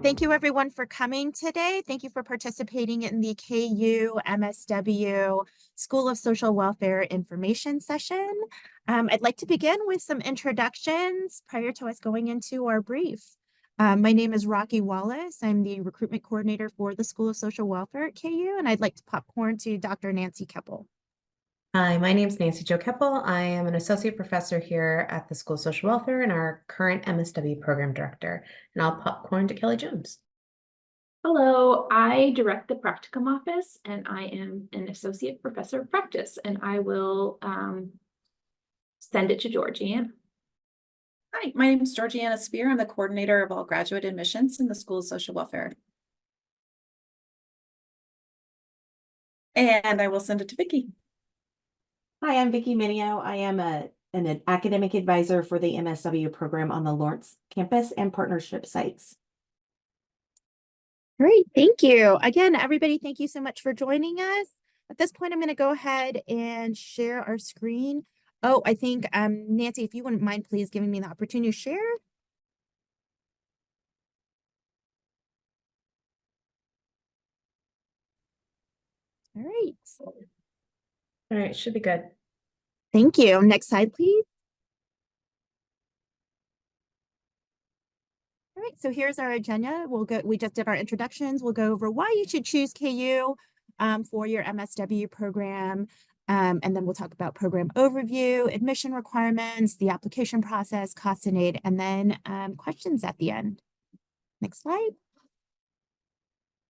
Thank you everyone for coming today. Thank you for participating in the KU MSW School of Social Welfare information session. I'd like to begin with some introductions prior to us going into our brief. My name is Rocky Wallace. I'm the recruitment coordinator for the School of Social Welfare at KU, and I'd like to popcorn to Dr. Nancy Keppel. Hi, my name is Nancy Jo Keppel. I am an associate professor here at the School of Social Welfare and our current MSW program director. And I'll popcorn to Kelly Jones. Hello, I direct the practicum office and I am an associate professor of practice, and I will send it to Georgianne. Hi, my name is Georgiana Spear. I'm the coordinator of all graduate admissions in the School of Social Welfare. And I will send it to Vicki. Hi, I'm Vicki Minio. I am an academic advisor for the MSW program on the Lawrence campus and partnership sites. Great, thank you. Again, everybody, thank you so much for joining us. At this point, I'm going to go ahead and share our screen. Oh, I think, Nancy, if you wouldn't mind, please giving me the opportunity to share. All right. All right, should be good. Thank you. Next slide, please. All right, so here's our agenda. We just did our introductions. We'll go over why you should choose KU for your MSW program. And then we'll talk about program overview, admission requirements, the application process, cost and aid, and then questions at the end. Next slide.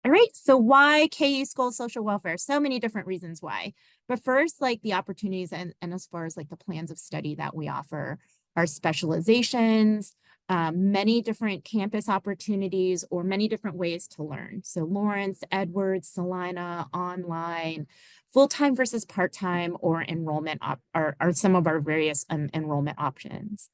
All right, so why KU School of Social Welfare? So many different reasons why. But first, like the opportunities and as far as like the plans of study that we offer, our specializations, many different campus opportunities, or many different ways to learn. So Lawrence, Edwards, Salina, online, full-time versus part-time, or enrollment are some of our various enrollment options.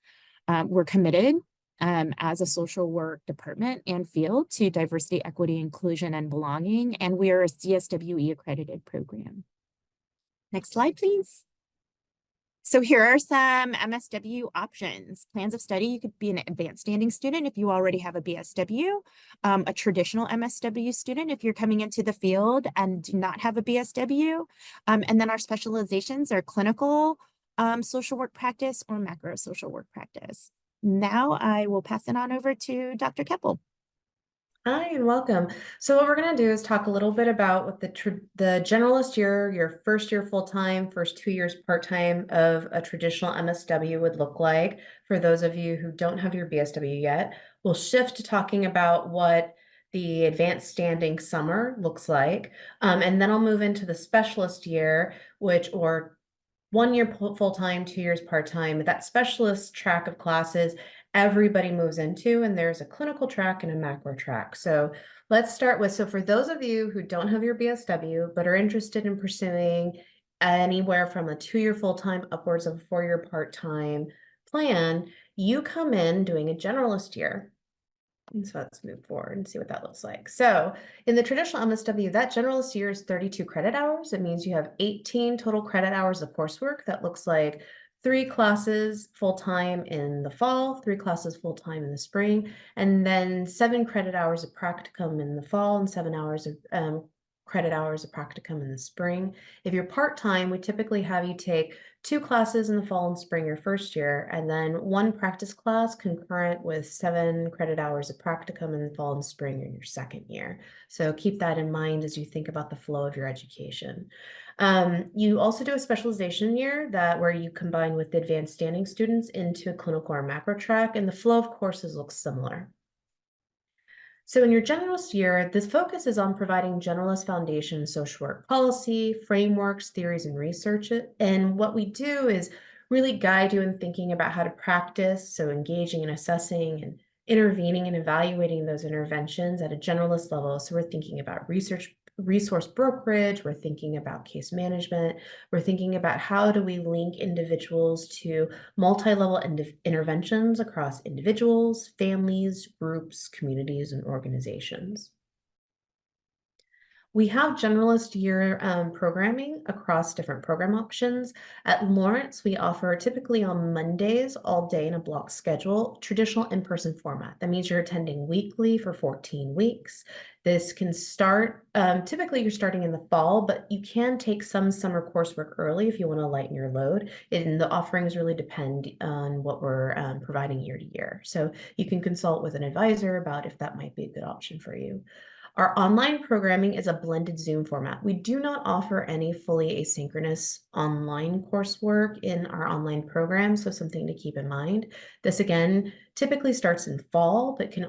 We're committed as a social work department and field to diversity, equity, inclusion, and belonging, and we are a CSWE accredited program. Next slide, please. So here are some MSW options. Plans of study: you could be an advanced standing student if you already have a BSW, a traditional MSW student if you're coming into the field and do not have a BSW, and then our specializations are clinical social work practice or macro social work practice. Now I will pass it on over to Dr. Keppel. Hi, and welcome. So what we're going to do is talk a little bit about what the generalist year, your first year full-time, first 2 years part-time of a traditional MSW would look like for those of you who don't have your BSW yet. We'll shift to talking about what the advanced standing summer looks like. And then I'll move into the specialist year, or 1 year full-time, 2 years part-time. That specialist track of classes everybody moves into, and there's a clinical track and a macro track. So let's start with, so for those of you who don't have your BSW but are interested in pursuing anywhere from a 2-year full-time upwards of a 4-year part-time plan, you come in doing a generalist year. And so let's move forward and see what that looks like. So in the traditional MSW, that generalist year is 32 credit hours. It means you have 18 total credit hours of coursework. That looks like 3 classes full-time in the fall, 3 classes full-time in the spring, and then 7 credit hours of practicum in the fall and 7 hours of credit hours of practicum in the spring. If you're part-time, we typically have you take 2 classes in the fall and spring your first year, and then 1 practice class concurrent with 7 credit hours of practicum in the fall and spring in your second year. So keep that in mind as you think about the flow of your education. You also do a specialization year where you combine with advanced standing students into a clinical or macro track, and the flow of courses looks similar. So in your generalist year, this focus is on providing generalist foundation social work policy, frameworks, theories, and research. And what we do is really guide you in thinking about how to practice, so engaging and assessing and intervening and evaluating those interventions at a generalist level. So we're thinking about resource brokerage, we're thinking about case management, we're thinking about how do we link individuals to multi-level interventions across individuals, families, groups, communities, and organizations. We have generalist year programming across different program options. At Lawrence, we offer typically on Mondays all day in a block schedule, traditional in-person format. That means you're attending weekly for 14 weeks. This can start, typically you're starting in the fall, but you can take some summer coursework early if you want to lighten your load. And the offerings really depend on what we're providing year to year. So you can consult with an advisor about if that might be a good option for you. Our online programming is a blended Zoom format. We do not offer any fully asynchronous online coursework in our online program, so something to keep in mind. This again typically starts in fall, but you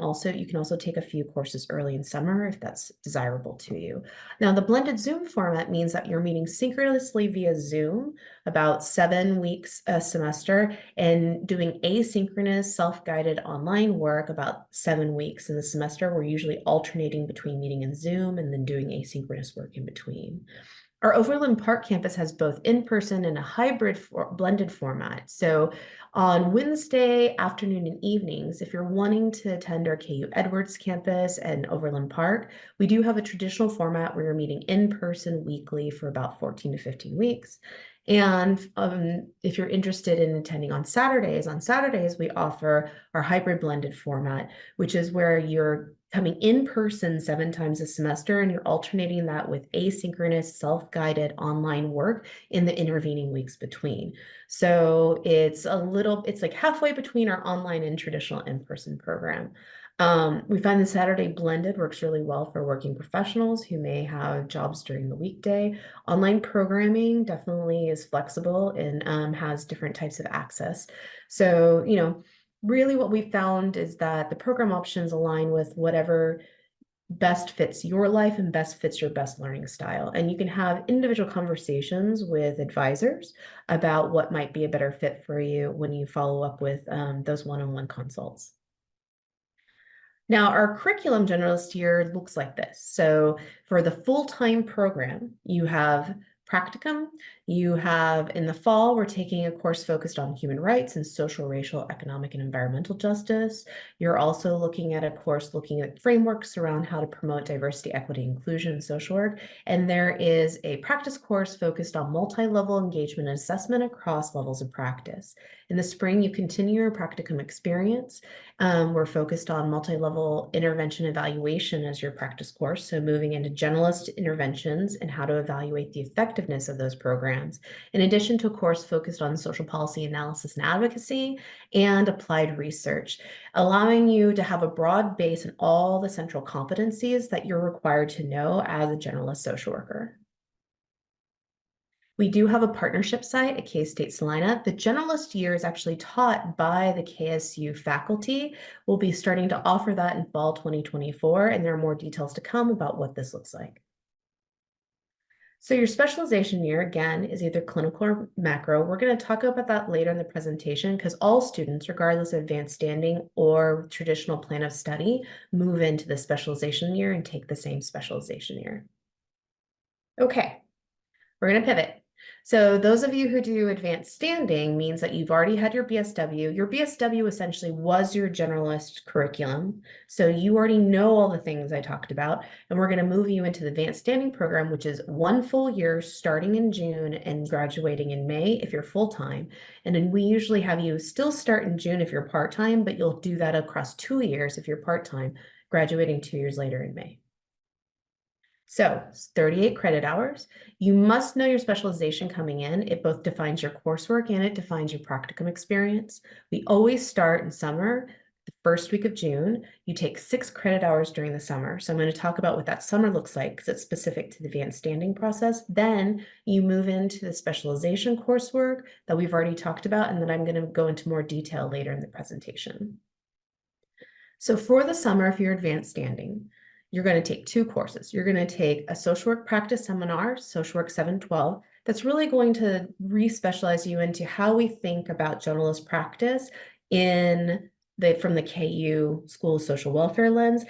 can also take a few courses early in summer if that's desirable to you. Now, the blended Zoom format means that you're meeting synchronously via Zoom about 7 weeks a semester and doing asynchronous self-guided online work about 7 weeks in the semester. We're usually alternating between meeting in Zoom and then doing asynchronous work in between. Our Overland Park campus has both in-person and a hybrid blended format. So on Wednesday afternoon and evenings, if you're wanting to attend our KU Edwards campus and Overland Park, we do have a traditional format where you're meeting in person weekly for about 14 to 15 weeks. And if you're interested in attending on Saturdays we offer our hybrid blended format, which is where you're coming in person 7 times a semester and you're alternating that with asynchronous self-guided online work in the intervening weeks between. So it's like halfway between our online and traditional in-person program. We find the Saturday blended works really well for working professionals who may have jobs during the weekday. Online programming definitely is flexible and has different types of access. So, really what we found is that the program options align with whatever best fits your life and best fits your best learning style. And you can have individual conversations with advisors about what might be a better fit for you when you follow up with those one-on-one consults. Now, our curriculum generalist year looks like this. So for the full-time program, you have practicum. You have in the fall, we're taking a course focused on human rights and social, racial, economic, and environmental justice. You're also looking at a course looking at frameworks around how to promote diversity, equity, inclusion, and social work. And there is a practice course focused on multi-level engagement and assessment across levels of practice. In the spring, you continue your practicum experience. We're focused on multi-level intervention evaluation as your practice course. So moving into generalist interventions and how to evaluate the effectiveness of those programs, in addition to a course focused on social policy analysis and advocacy and applied research, allowing you to have a broad base in all the central competencies that you're required to know as a generalist social worker. We do have a partnership site at K-State Salina. The generalist year is actually taught by the KSU faculty. We'll be starting to offer that in fall 2024, and there are more details to come about what this looks like. So your specialization year, again, is either clinical or macro. We're going to talk about that later in the presentation because all students, regardless of advanced standing or traditional plan of study, move into the specialization year and take the same specialization year. Okay, we're going to pivot. So those of you who do advanced standing means that you've already had your BSW. Your BSW essentially was your generalist curriculum. So you already know all the things I talked about, and we're going to move you into the advanced standing program, which is 1 full year starting in June and graduating in May if you're full-time. And then we usually have you still start in June if you're part-time, but you'll do that across 2 years if you're part-time, graduating 2 years later in May. So 38 credit hours. You must know your specialization coming in. It both defines your coursework and it defines your practicum experience. We always start in summer, the first week of June. You take 6 credit hours during the summer. So I'm going to talk about what that summer looks like because it's specific to the advanced standing process. Then you move into the specialization coursework that we've already talked about, and then I'm going to go into more detail later in the presentation. So for the summer, if you're advanced standing, you're going to take 2 courses. You're going to take a social work practice seminar, Social Work 712, that's really going to re-specialize you into how we think about generalist practice from the KU School of Social Welfare lens.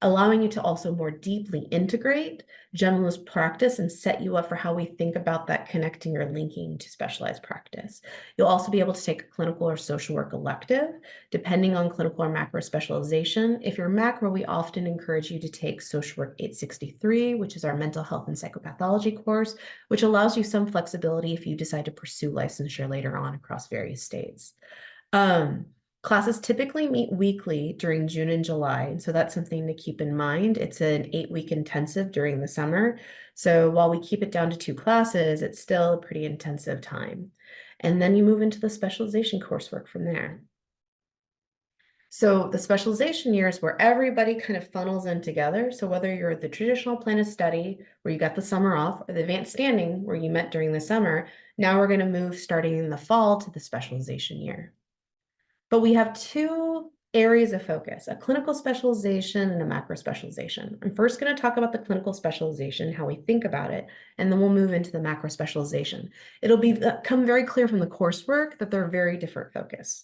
allowing you to also more deeply integrate generalist practice and set you up for how we think about that connecting or linking to specialized practice. You'll also be able to take a clinical or social work elective, depending on clinical or macro specialization. If you're macro, we often encourage you to take Social Work 863, which is our mental health and psychopathology course, which allows you some flexibility if you decide to pursue licensure later on across various states. Classes typically meet weekly during June and July, and so that's something to keep in mind. It's an 8-week intensive during the summer. So while we keep it down to 2 classes, it's still a pretty intensive time. And then you move into the specialization coursework from there. So the specialization year is where everybody kind of funnels in together. So whether you're the traditional plan of study, where you got the summer off, or the advanced standing, where you met during the summer, now we're going to move starting in the fall to the specialization year. But we have 2 areas of focus, a clinical specialization and a macro specialization. I'm first going to talk about the clinical specialization, how we think about it, and then we'll move into the macro specialization. It'll become very clear from the coursework that they're very different focus.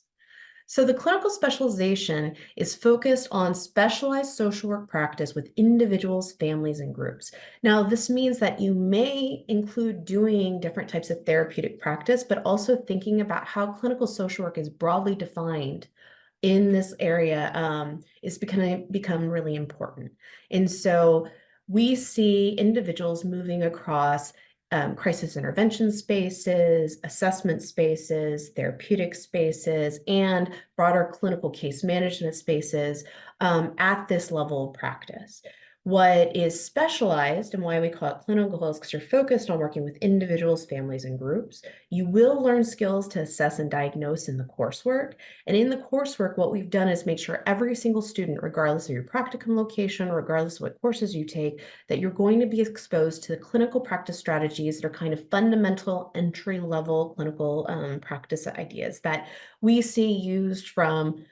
So the clinical specialization is focused on specialized social work practice with individuals, families, and groups. Now, this means that you may include doing different types of therapeutic practice, but also thinking about how clinical social work is broadly defined in this area is become really important. And so we see individuals moving across crisis intervention spaces, assessment spaces, therapeutic spaces, and broader clinical case management spaces at this level of practice. What is specialized and why we call it clinical is because you're focused on working with individuals, families, and groups. You will learn skills to assess and diagnose in the coursework. And in the coursework, what we've done is make sure every single student, regardless of your practicum location, regardless of what courses you take, that you're going to be exposed to the clinical practice strategies that are kind of fundamental entry-level clinical practice ideas that we see used from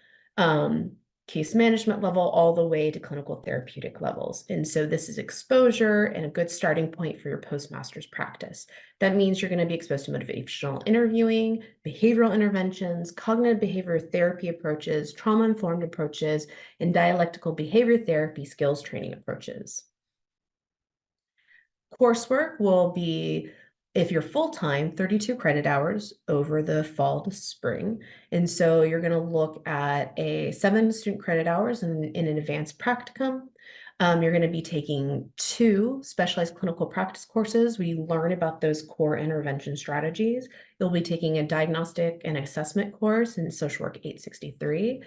case management level all the way to clinical therapeutic levels. And so this is exposure and a good starting point for your postmaster's practice. That means you're going to be exposed to motivational interviewing, behavioral interventions, cognitive behavior therapy approaches, trauma-informed approaches, and dialectical behavior therapy skills training approaches. Coursework will be, if you're full-time, 32 credit hours over the fall to spring. And so you're going to look at 7 student credit hours in an advanced practicum. You're going to be taking 2 specialized clinical practice courses. We learn about those core intervention strategies. You'll be taking a diagnostic and assessment course in Social Work 863.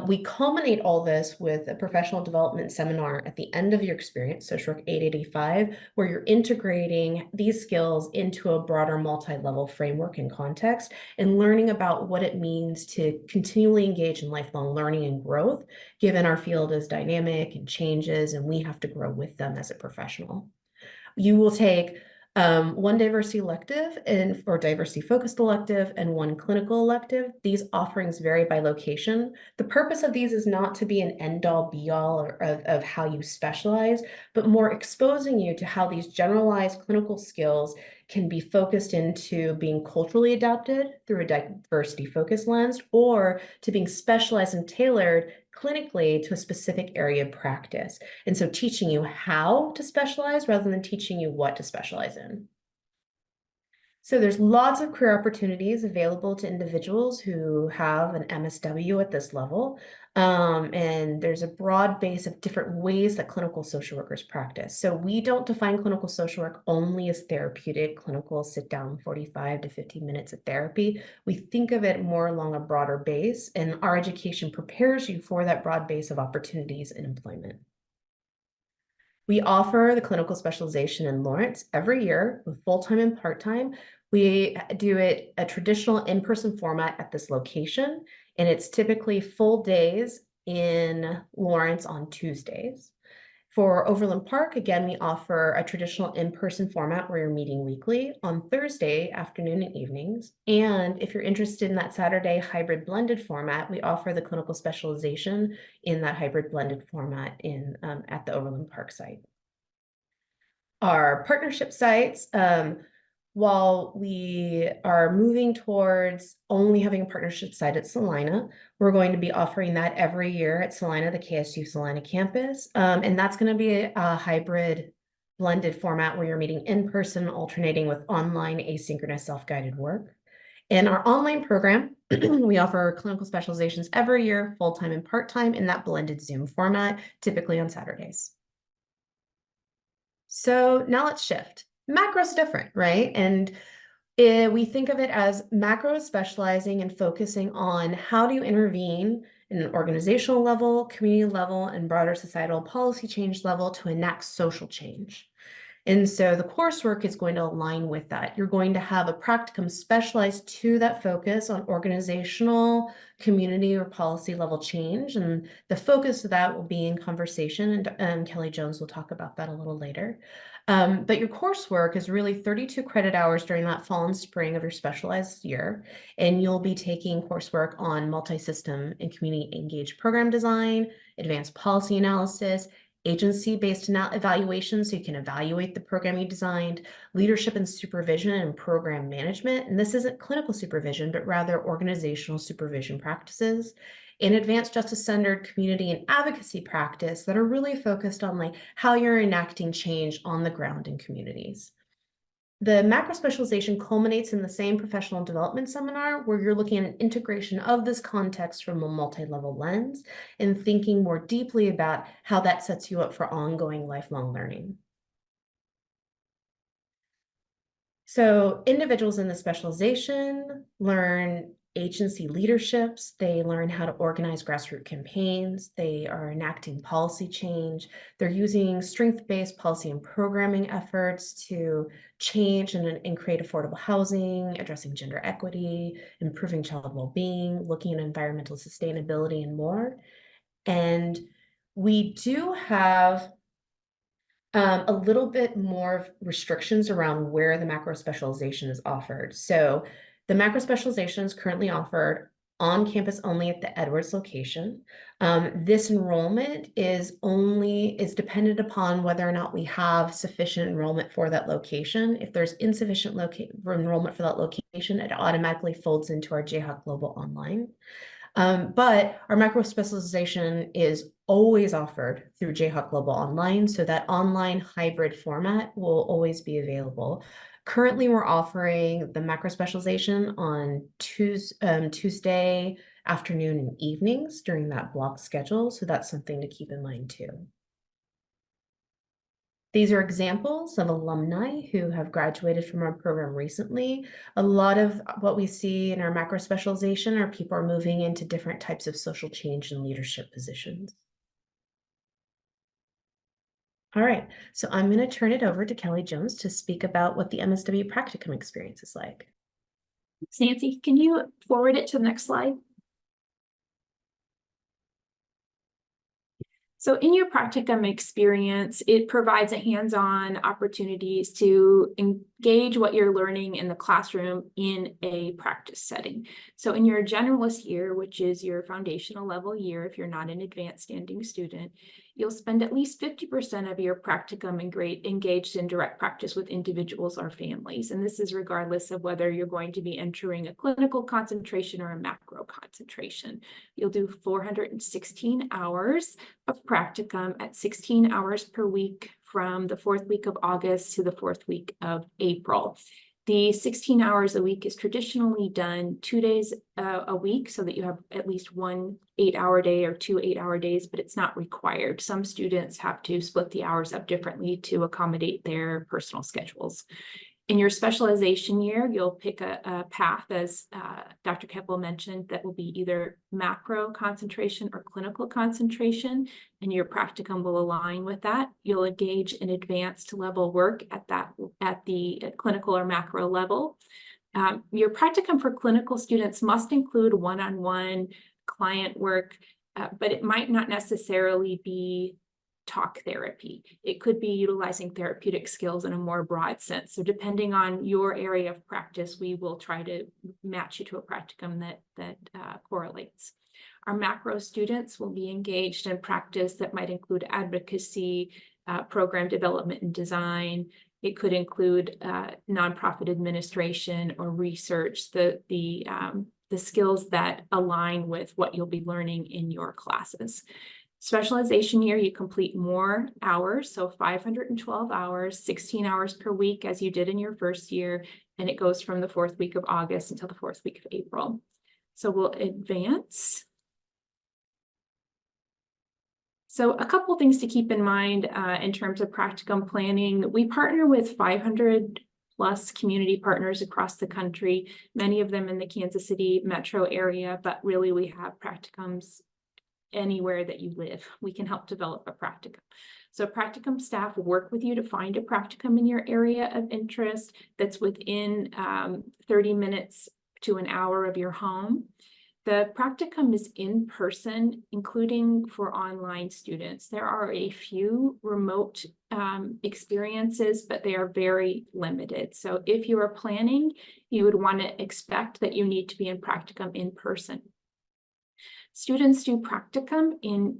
We culminate all this with a professional development seminar at the end of your experience, Social Work 885, where you're integrating these skills into a broader multi-level framework and context and learning about what it means to continually engage in lifelong learning and growth, given our field is dynamic and changes, and we have to grow with them as a professional. You will take 1 diversity elective or diversity focused elective and 1 clinical elective. These offerings vary by location. The purpose of these is not to be an end all be all of how you specialize, but more exposing you to how these generalized clinical skills can be focused into being culturally adapted through a diversity focused lens, or to being specialized and tailored clinically to a specific area of practice. And so teaching you how to specialize rather than teaching you what to specialize in. So there's lots of career opportunities available to individuals who have an MSW at this level. And there's a broad base of different ways that clinical social workers practice. So we don't define clinical social work only as therapeutic, clinical, sit down 45 to 50 minutes of therapy. We think of it more along a broader base, and our education prepares you for that broad base of opportunities in employment. We offer the clinical specialization in Lawrence every year with full-time and part-time. We do it a traditional in-person format at this location, and it's typically full days in Lawrence on Tuesdays. For Overland Park, again, we offer a traditional in-person format where you're meeting weekly on Thursday afternoon and evenings. And if you're interested in that Saturday hybrid blended format, we offer the clinical specialization in that hybrid blended format at the Overland Park site. Our partnership sites, while we are moving towards only having a partnership site at Salina, we're going to be offering that every year at Salina, the KSU Salina campus. And that's going to be a hybrid blended format where you're meeting in person, alternating with online asynchronous self-guided work. In our online program, we offer clinical specializations every year, full-time and part-time, in that blended Zoom format, typically on Saturdays. So now let's shift. Macro's different, right? And we think of it as macro specializing and focusing on how do you intervene in an organizational level, community level, and broader societal policy change level to enact social change. And so the coursework is going to align with that. You're going to have a practicum specialized to that focus on organizational, community, or policy level change. And the focus of that will be in conversation, and Kelly Jones will talk about that a little later. But your coursework is really 32 credit hours during that fall and spring of your specialized year. And you'll be taking coursework on multi-system and community engaged program design, advanced policy analysis, agency-based evaluation, so you can evaluate the program you designed, leadership and supervision and program management. And this isn't clinical supervision, but rather organizational supervision practices, and advanced justice-centered community and advocacy practice that are really focused on like how you're enacting change on the ground in communities. The macro specialization culminates in the same professional development seminar where you're looking at an integration of this context from a multi-level lens and thinking more deeply about how that sets you up for ongoing lifelong learning. So individuals in the specialization learn agency leaderships, they learn how to organize grassroots campaigns, they are enacting policy change, they're using strength-based policy and programming efforts to change and create affordable housing, addressing gender equity, improving child well-being, looking at environmental sustainability, and more. And we do have a little bit more restrictions around where the macro specialization is offered. So the macro specialization is currently offered on campus only at the Edwards location. This enrollment is dependent upon whether or not we have sufficient enrollment for that location. If there's insufficient enrollment for that location, it automatically folds into our Jayhawk Global Online. But our macro specialization is always offered through Jayhawk Global Online, so that online hybrid format will always be available. Currently, we're offering the macro specialization on Tuesday afternoon and evenings during that block schedule, so that's something to keep in mind too. These are examples of alumni who have graduated from our program recently. A lot of what we see in our macro specialization are people are moving into different types of social change and leadership positions. All right, so I'm going to turn it over to Kelly Jones to speak about what the MSW practicum experience is like. Thanks, Nancy. Can you forward it to the next slide? So in your practicum experience, it provides a hands-on opportunities to engage what you're learning in the classroom in a practice setting. So in your generalist year, which is your foundational level year, if you're not an advanced standing student, you'll spend at least 50% of your practicum engaged in direct practice with individuals or families. And this is regardless of whether you're going to be entering a clinical concentration or a macro concentration. You'll do 416 hours of practicum at 16 hours per week from the 4th week of August to the 4th week of April. The 16 hours a week is traditionally done 2 days a week so that you have at least 1 8-hour day or 2 8-hour days, but it's not required. Some students have to split the hours up differently to accommodate their personal schedules. In your specialization year, you'll pick a path, as Dr. Keppel mentioned, that will be either macro concentration or clinical concentration, and your practicum will align with that. You'll engage in advanced level work at the clinical or macro level. Your practicum for clinical students must include one-on-one client work, but it might not necessarily be talk therapy. It could be utilizing therapeutic skills in a more broad sense. So depending on your area of practice, we will try to match you to a practicum that correlates. Our macro students will be engaged in practice that might include advocacy, program development and design. It could include nonprofit administration or research, the skills that align with what you'll be learning in your classes. Specialization year, you complete more hours, so 512 hours, 16 hours per week as you did in your first year, and it goes from the 4th week of August until the 4th week of April. So we'll advance. So a couple things to keep in mind in terms of practicum planning. We partner with 500 plus community partners across the country, many of them in the Kansas City metro area, but really we have practicums anywhere that you live. We can help develop a practicum. So practicum staff work with you to find a practicum in your area of interest that's within 30 minutes to an hour of your home. The practicum is in person, including for online students. There are a few remote experiences, but they are very limited. So if you are planning, you would want to expect that you need to be in practicum in person. Students do practicum in,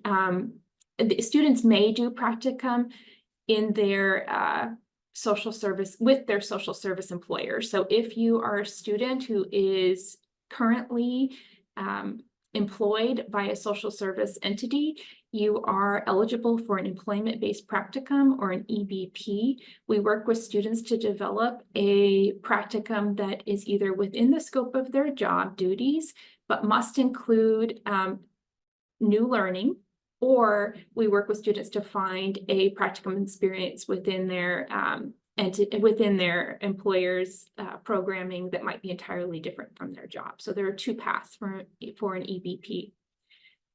students may do practicum in their social service, with their social service employer. So if you are a student who is currently employed by a social service entity, you are eligible for an employment-based practicum or an EBP. We work with students to develop a practicum that is either within the scope of their job duties, but must include new learning, or we work with students to find a practicum experience within their within their employer's programming that might be entirely different from their job. So there are two paths for an EBP.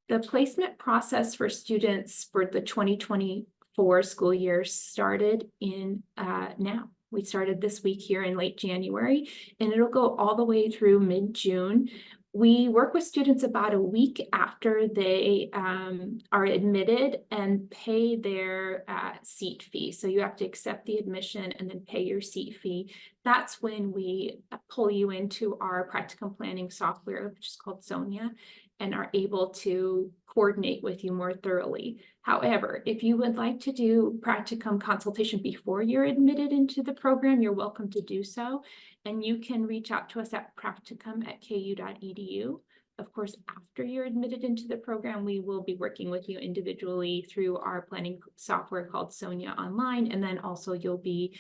The placement process for students for the 2024 school year started in now. We started this week here in late January, and it'll go all the way through mid-June. We work with students about a week after they are admitted and pay their seat fee. So you have to accept the admission and then pay your seat fee. That's when we pull you into our practicum planning software, which is called Sonia, and are able to coordinate with you more thoroughly. However, if you would like to do practicum consultation before you're admitted into the program, you're welcome to do so. And you can reach out to us at practicum@ku.edu. Of course, after you're admitted into the program, we will be working with you individually through our planning software called Sonia Online. And then also you'll be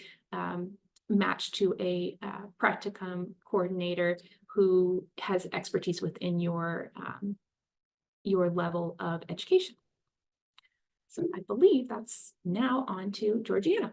matched to a practicum coordinator who has expertise within your level of education. So I believe that's now on to Georgiana.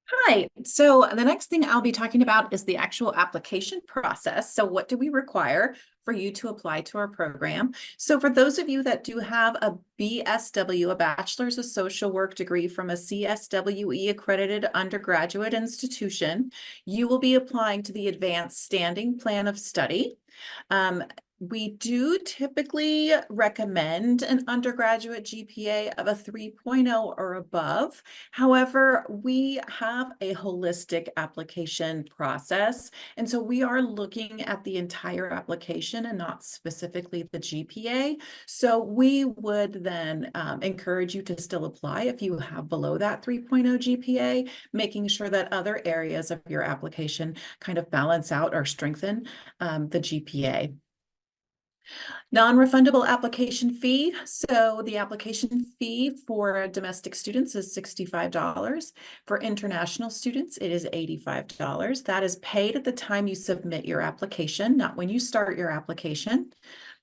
Hi, so the next thing I'll be talking about is the actual application process. So what do we require for you to apply to our program? So for those of you that do have a BSW, a Bachelor's of Social Work degree from a CSWE accredited undergraduate institution, you will be applying to the Advanced Standing Plan of Study. We do typically recommend an undergraduate GPA of a 3.0 or above. However, we have a holistic application process. And so we are looking at the entire application and not specifically the GPA. So we would then encourage you to still apply if you have below that 3.0 GPA, making sure that other areas of your application kind of balance out or strengthen the GPA. Non-refundable application fee. So the application fee for domestic students is $65. For international students, it is $85. That is paid at the time you submit your application, not when you start your application.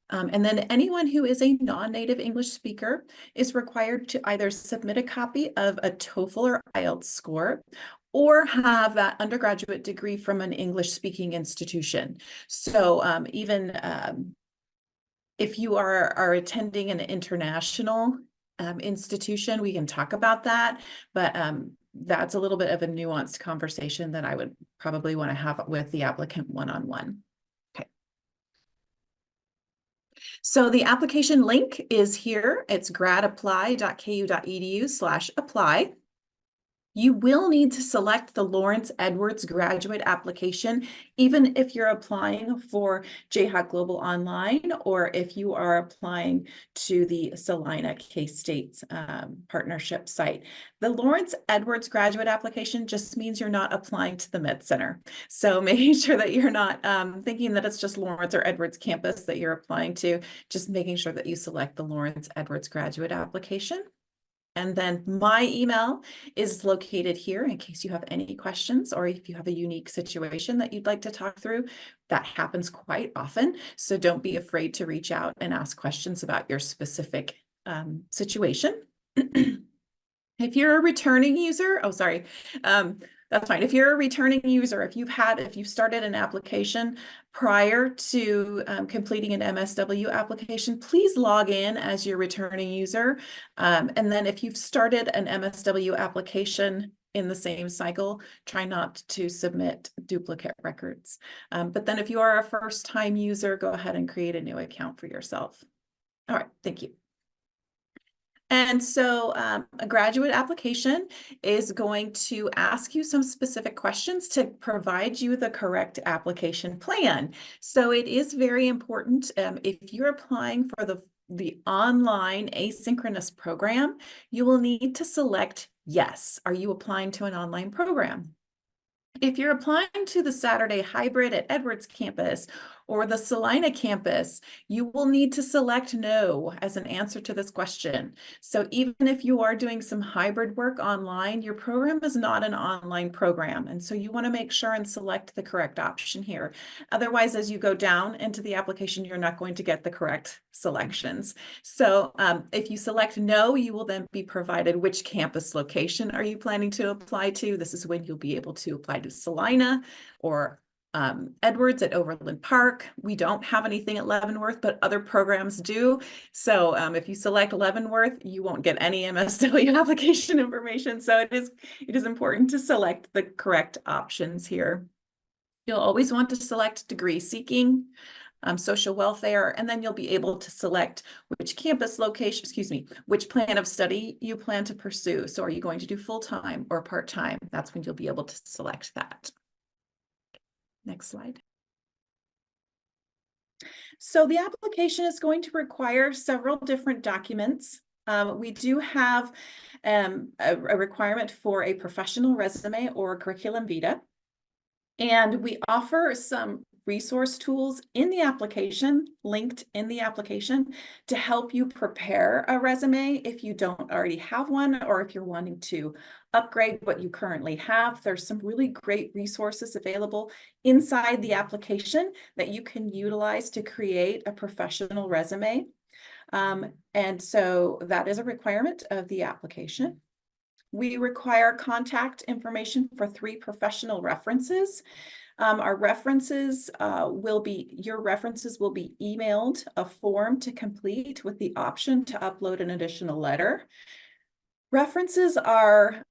And then anyone who is a non-native English speaker is required to either submit a copy of a TOEFL or IELTS score, or have that undergraduate degree from an English-speaking institution. So even if you are attending an international institution, we can talk about that, but that's a little bit of a nuanced conversation that I would probably want to have with the applicant one-on-one. Okay. So the application link is here. It's gradapply.ku.edu/apply. You will need to select the Lawrence Edwards graduate application, even if you're applying for Jayhawk Global Online, or if you are applying to the Salina K-State partnership site. The Lawrence Edwards graduate application just means you're not applying to the Med Center. So making sure that you're not thinking that it's just Lawrence or Edwards campus that you're applying to, just making sure that you select the Lawrence Edwards graduate application. And then my email is located here in case you have any questions, or if you have a unique situation that you'd like to talk through. That happens quite often. So don't be afraid to reach out and ask questions about your specific situation. If you're a returning user, that's fine. If you're a returning user, if you've started an application prior to completing an MSW application, please log in as your returning user. And then if you've started an MSW application in the same cycle, try not to submit duplicate records. But then if you are a first-time user, go ahead and create a new account for yourself. All right, thank you. And so a graduate application is going to ask you some specific questions to provide you the correct application plan. So it is very important if you're applying for the online asynchronous program, you will need to select yes. Are you applying to an online program? If you're applying to the Saturday hybrid at Edwards campus or the Salina campus, you will need to select no as an answer to this question. So even if you are doing some hybrid work online, your program is not an online program. And so you want to make sure and select the correct option here. Otherwise, as you go down into the application, you're not going to get the correct selections. So if you select no, you will then be provided which campus location are you planning to apply to. This is when you'll be able to apply to Salina or Edwards at Overland Park. We don't have anything at Leavenworth, but other programs do. So if you select Leavenworth, you won't get any MSW application information. So it is important to select the correct options here. You'll always want to select degree seeking, social welfare, and then you'll be able to select which campus location, which plan of study you plan to pursue. So are you going to do full-time or part-time? That's when you'll be able to select that. Next slide. So the application is going to require several different documents. We do have a requirement for a professional resume or curriculum vitae. And we offer some resource tools in the application, linked in the application, to help you prepare a resume if you don't already have one, or if you're wanting to upgrade what you currently have. There's some really great resources available inside the application that you can utilize to create a professional resume. And so that is a requirement of the application. We require contact information for 3 professional references. Your references will be emailed a form to complete with the option to upload an additional letter. References are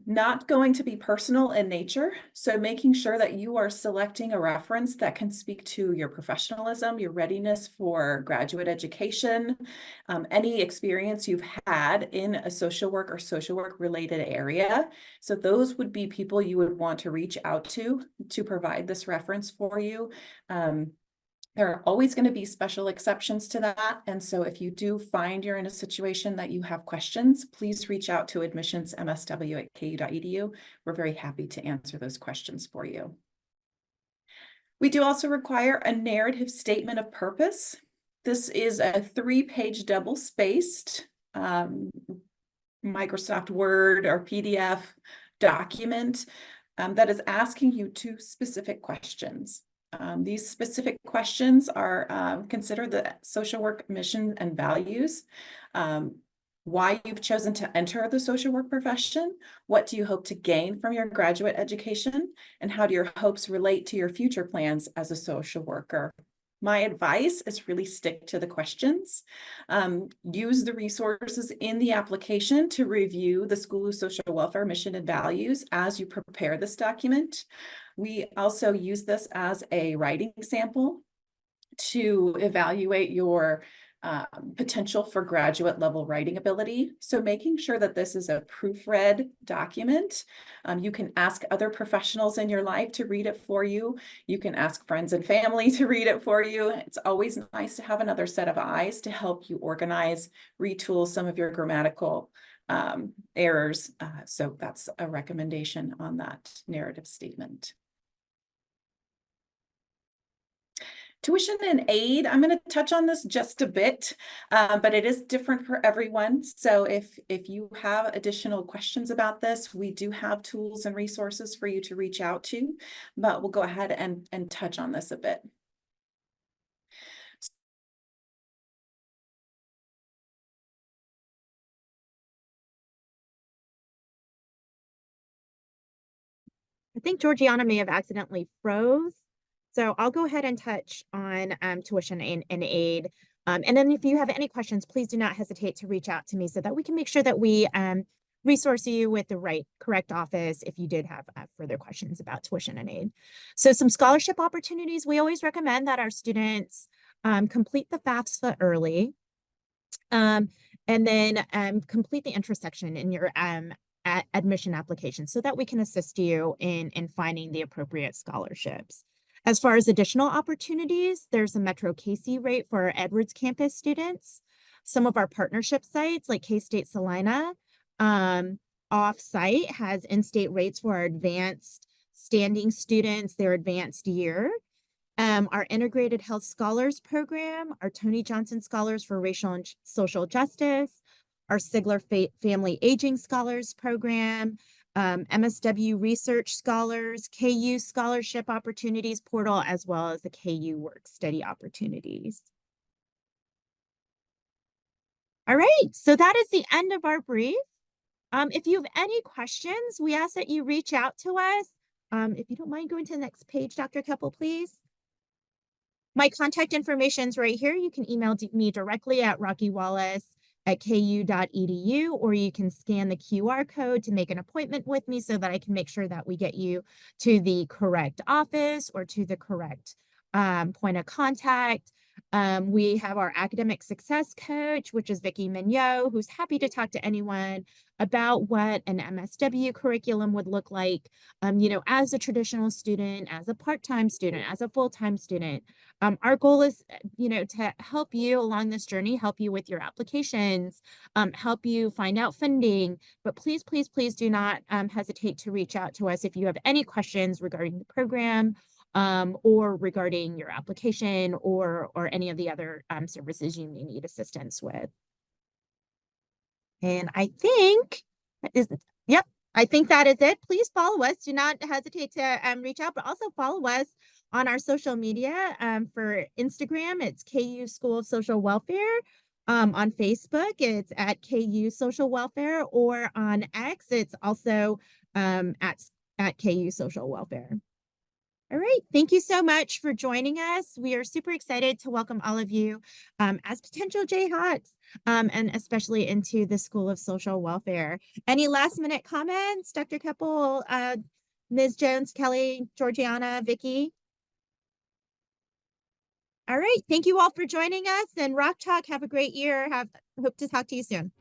not going to be personal in nature, so making sure that you are selecting a reference that can speak to your professionalism, your readiness for graduate education, any experience you've had in a social work or social work related area. So those would be people you would want to reach out to provide this reference for you. There are always going to be special exceptions to that. And so if you do find you're in a situation that you have questions, please reach out to admissions MSW@ku.edu. We're very happy to answer those questions for you. We do also require a narrative statement of purpose. This is a 3-page double-spaced Microsoft Word or PDF document that is asking you 2 specific questions. These specific questions are consider the social work mission and values, why you've chosen to enter the social work profession, what do you hope to gain from your graduate education, and how do your hopes relate to your future plans as a social worker. My advice is really stick to the questions. Use the resources in the application to review the School of Social Welfare mission and values as you prepare this document. We also use this as a writing sample to evaluate your potential for graduate level writing ability. So making sure that this is a proofread document. You can ask other professionals in your life to read it for you. You can ask friends and family to read it for you. It's always nice to have another set of eyes to help you organize, retool some of your grammatical errors. So that's a recommendation on that narrative statement. Tuition and aid, I'm going to touch on this just a bit, but it is different for everyone. So if you have additional questions about this, we do have tools and resources for you to reach out to, but we'll go ahead and touch on this a bit. I think Georgiana may have accidentally froze. So I'll go ahead and touch on tuition and aid. And then if you have any questions, please do not hesitate to reach out to me so that we can make sure that we resource you with the correct office if you did have further questions about tuition and aid. So some scholarship opportunities, we always recommend that our students complete the FAFSA early. And then complete the intersection in your admission application so that we can assist you in finding the appropriate scholarships. As far as additional opportunities, there's a Metro Casey rate for our Edwards campus students. Some of our partnership sites like K-State Salina off-site has in-state rates for our advanced standing students, their advanced year. Our Integrated Health Scholars Program, our Tony Johnson Scholars for Racial and Social Justice, our Sigler Family Aging Scholars Program, MSW Research Scholars, KU Scholarship Opportunities Portal, as well as the KU Work Study Opportunities. All right, so that is the end of our brief. If you have any questions, we ask that you reach out to us. If you don't mind going to the next page, Dr. Keppel, please. My contact information is right here. You can email me directly at rockywallace@ku.edu, or you can scan the QR code to make an appointment with me so that I can make sure that we get you to the correct office or to the correct point of contact. We have our academic success coach, which is Vicki Mignot, who's happy to talk to anyone about what an MSW curriculum would look like, as a traditional student, as a part-time student, as a full-time student. Our goal is, to help you along this journey, help you with your applications, help you find out funding, but please, please, please do not hesitate to reach out to us if you have any questions regarding the program, or regarding your application or any of the other services you may need assistance with. And I think I think that is it. Please follow us. Do not hesitate to reach out, but also follow us on our social media. For Instagram, it's KU School of Social Welfare. On Facebook, it's at KU Social Welfare, or on X, it's also at KU Social Welfare. All right, thank you so much for joining us. We are super excited to welcome all of you as potential JHOTs, and especially into the School of Social Welfare. Any last minute comments, Dr. Keppel, Ms. Jones, Kelly, Georgiana, Vicki? All right, thank you all for joining us, and Rock Talk, have a great year. Hope to talk to you soon.